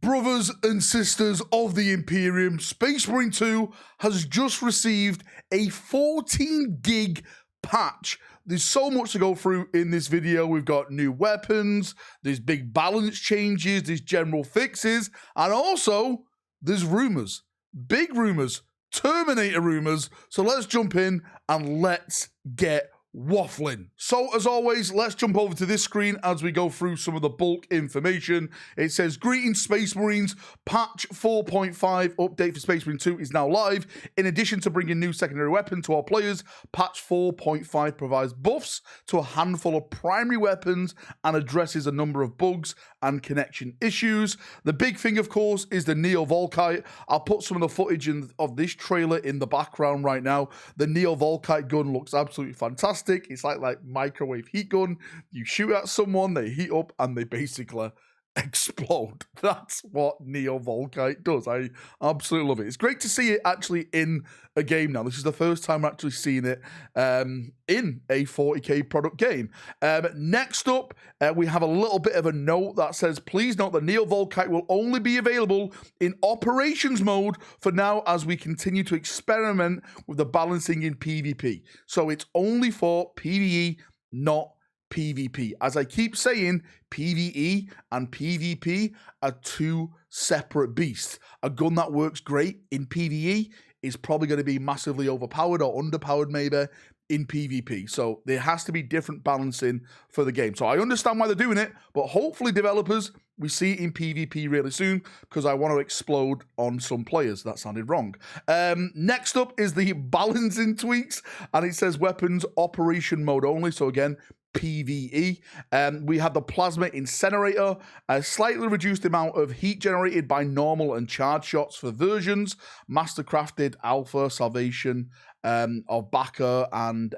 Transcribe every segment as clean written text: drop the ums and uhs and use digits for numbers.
Brothers and sisters of the Imperium, Space Marine 2 has just received a 14 gig patch. There's so much to go through in this video. We've got new weapons, there's big balance changes, there's general fixes, and also there's rumors. Big rumors. Terminator rumors. So let's jump in and let's get waffling. So as always, let's jump over to this screen as we go through some of the bulk information. It says, greetings Space Marines, patch 4.5 update for Space Marine 2 is now live. In addition to bringing new secondary weapon to our players, patch 4.5 provides buffs to a handful of primary weapons and addresses a number of bugs and connection issues. The big thing, of course, is the Neo-Volkite. I'll put some of the footage of this trailer in the background right now. The Neo-Volkite gun looks absolutely fantastic. It's like microwave heat gun. You shoot at someone, they heat up, and they basically explode. That's what Neo-Volkite does. I absolutely love it. It's great to see it actually in a game now. This is the first time we're actually seeing it in a 40k product game. Next up, we have a little bit of a note that says, please note that Neo-Volkite will only be available in operations mode for now as we continue to experiment with the balancing in PvP. So it's only for PvE, not PvP. As I keep saying, PvE and PvP are two separate beasts. A gun that works great in PvE is probably going to be massively overpowered or underpowered maybe in PvP. So there has to be different balancing for the game. So I understand why they're doing it, but hopefully developers, we see it in PvP really soon because I want to explode on some players. That sounded wrong. Next up is the balancing tweaks, and it says weapons operation mode only. So again, PvE. We have the plasma incinerator, a slightly reduced amount of heat generated by normal and charge shots for versions, mastercrafted alpha salvation of Baka and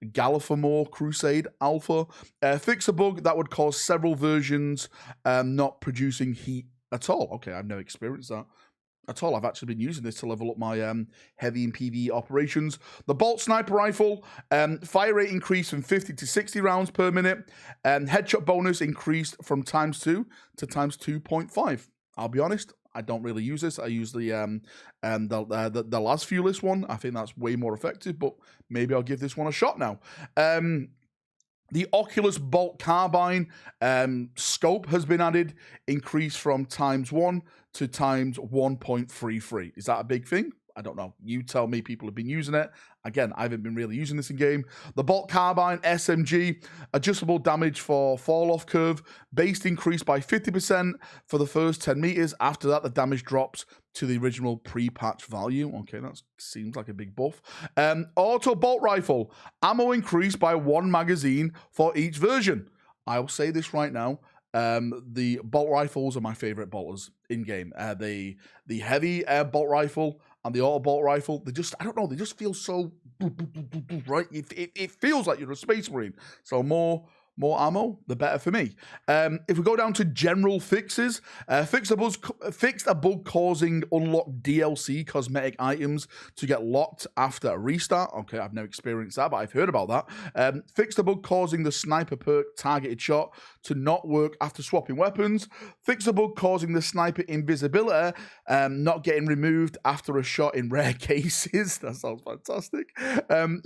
Galifamore Crusade Alpha. Fix a bug that would cause several versions not producing heat at all. Okay, I've never experienced that at all. I've actually been using this to level up my heavy and PvE operations. The bolt sniper rifle, fire rate increased from 50 to 60 rounds per minute, and headshot bonus increased from ×2 to ×2.5. I'll be honest, I don't really use this. I use the Las Fuelis one. I think that's way more effective, but maybe I'll give this one a shot now. The Oculus Bolt Carbine scope has been added, increased from ×1 to ×1.33. Is that a big thing? I don't know. You tell me. People have been using it. Again, I haven't been really using this in game. The Bolt Carbine SMG, adjustable damage for fall-off curve, base increased by 50% for the first 10 meters. After that, the damage drops to the original pre-patch value. Okay, that seems like a big buff. Auto Bolt Rifle, ammo increased by 1 magazine for each version. I'll say this right now. The bolt rifles are my favorite bolters in game. The heavy bolt rifle and the auto bolt rifle, they just, I don't know, they just feel so right. It feels like you're a Space Marine. So more ammo, the better for me. If we go down to general fixes, fixed a bug causing unlocked DLC cosmetic items to get locked after a restart. Okay, I've never experienced that, but I've heard about that. Fixed a bug causing the sniper perk targeted shot to not work after swapping weapons. Fixed a bug causing the sniper invisibility not getting removed after a shot in rare cases. That sounds fantastic.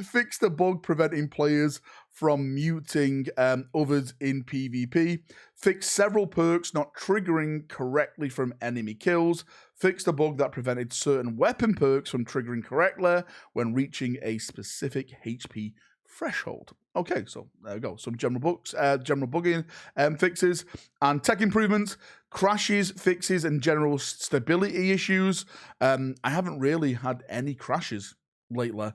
Fixed a bug preventing players from muting others in PvP. Fixed several perks not triggering correctly from enemy kills. Fixed a bug that prevented certain weapon perks from triggering correctly when reaching a specific HP threshold. Okay, so there we go. Some general bugging fixes and tech improvements, crashes, fixes, and general stability issues. I haven't really had any crashes lately.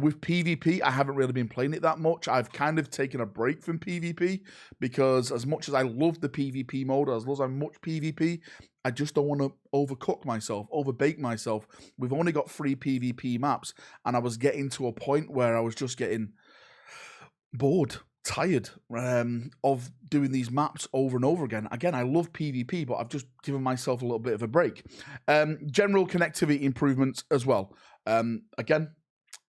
With PvP, I haven't really been playing it that much. I've kind of taken a break from PvP because as much as I love the PvP mode, as much PvP, I just don't want to overcook myself, overbake myself. We've only got 3 PvP maps, and I was getting to a point where I was just getting bored, tired of doing these maps over and over again. Again, I love PvP, but I've just given myself a little bit of a break. General connectivity improvements as well. Again,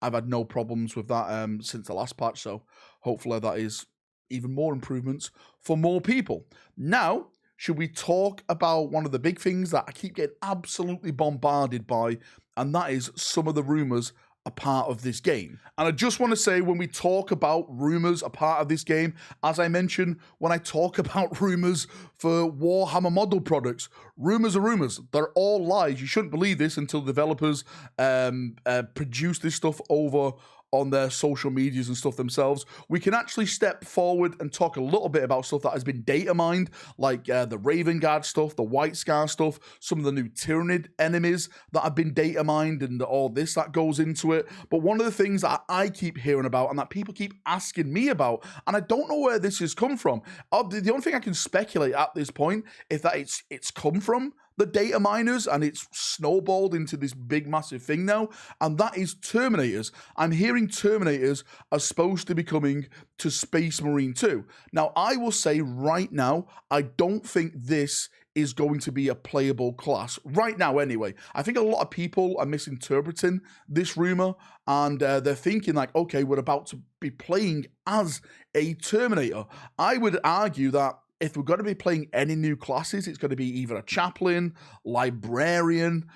I've had no problems with that since the last patch, so hopefully that is even more improvements for more people. Now, should we talk about one of the big things that I keep getting absolutely bombarded by, and that is some of the rumors a part of this game. And I just want to say, when we talk about rumors a part of this game, as I mentioned, when I talk about rumors for Warhammer model products, rumors are rumors. They're all lies. You shouldn't believe this until developers produce this stuff over on their social medias and stuff themselves. We can actually step forward and talk a little bit about stuff that has been data mined, like the Raven Guard stuff, the White Scar stuff, some of the new Tyranid enemies that have been data mined, and all this that goes into it. But one of the things that I keep hearing about and that people keep asking me about, and I don't know where this has come from. The only thing I can speculate at this point is that it's come from the data miners, and it's snowballed into this big massive thing now, and that is Terminators. I'm hearing Terminators are supposed to be coming to Space Marine 2. Now, I will say right now, I don't think this is going to be a playable class right now anyway. I think a lot of people are misinterpreting this rumor, and they're thinking like, okay, we're about to be playing as a Terminator. I would argue that if we're going to be playing any new classes, it's going to be either a chaplain, librarian,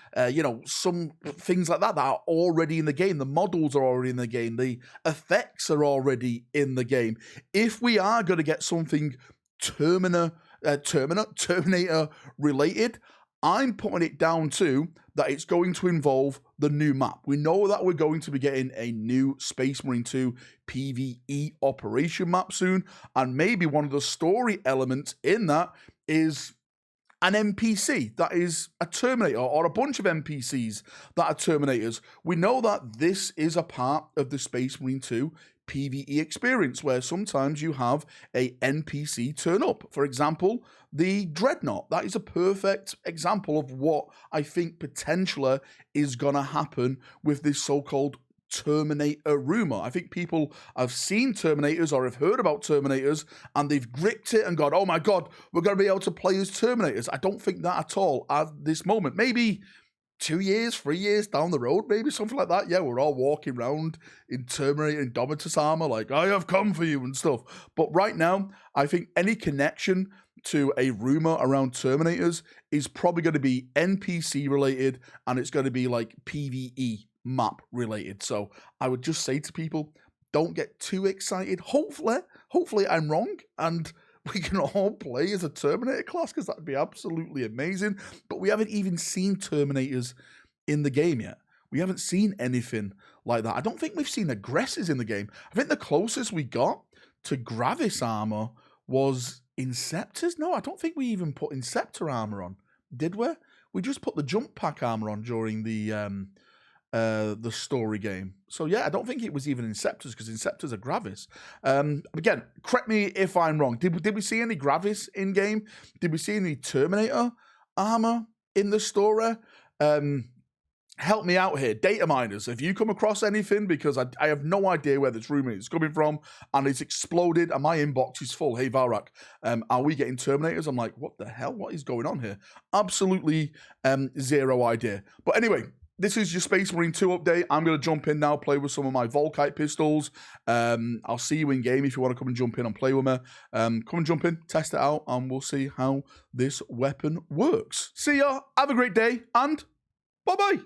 some things like that are already in the game. The models are already in the game. The effects are already in the game. If we are going to get something Terminator related, I'm putting it down to that it's going to involve the new map. We know that we're going to be getting a new Space Marine 2 PvE operation map soon, and maybe one of the story elements in that is an NPC that is a Terminator, or a bunch of NPCs that are Terminators. We know that this is a part of the Space Marine 2 PvE experience, where sometimes you have a NPC turn up. For example, the Dreadnought. That is a perfect example of what I think potentially is going to happen with this so-called Terminator rumor. I think people have seen Terminators or have heard about Terminators, and they've gripped it and gone, oh my God, we're going to be able to play as Terminators. I don't think that at all at this moment. Maybe 2 years, 3 years down the road, maybe something like that. Yeah, we're all walking around in Terminator Indomitus armor like, I have come for you and stuff. But right now, I think any connection to a rumor around Terminators is probably going to be NPC related, and it's going to be like PvE map related. So I would just say to people, don't get too excited. Hopefully I'm wrong, and we can all play as a Terminator class, because that would be absolutely amazing. But we haven't even seen Terminators in the game yet. We haven't seen anything like that. I don't think we've seen aggressors in the game. I think the closest we got to Gravis armor was Inceptors. No, I don't think we even put Inceptor armor on, did we? We just put the jump pack armor on during the story game. So yeah, I don't think it was even Inceptors, because Inceptors are Gravis. Again, correct me if I'm wrong. Did we see any Gravis in game? Did we see any Terminator armor in the story? Help me out here, data miners. If you come across anything, because I have no idea where this rumor is coming from, and it's exploded, and my inbox is full. Hey Valrak, are we getting Terminators? I'm like, what the hell? What is going on here? Absolutely zero idea. But anyway, this is your Space Marine 2 update. I'm going to jump in now, play with some of my Volkite pistols. I'll see you in game if you want to come and jump in and play with me. Come and jump in, test it out, and we'll see how this weapon works. See ya, have a great day, and bye-bye.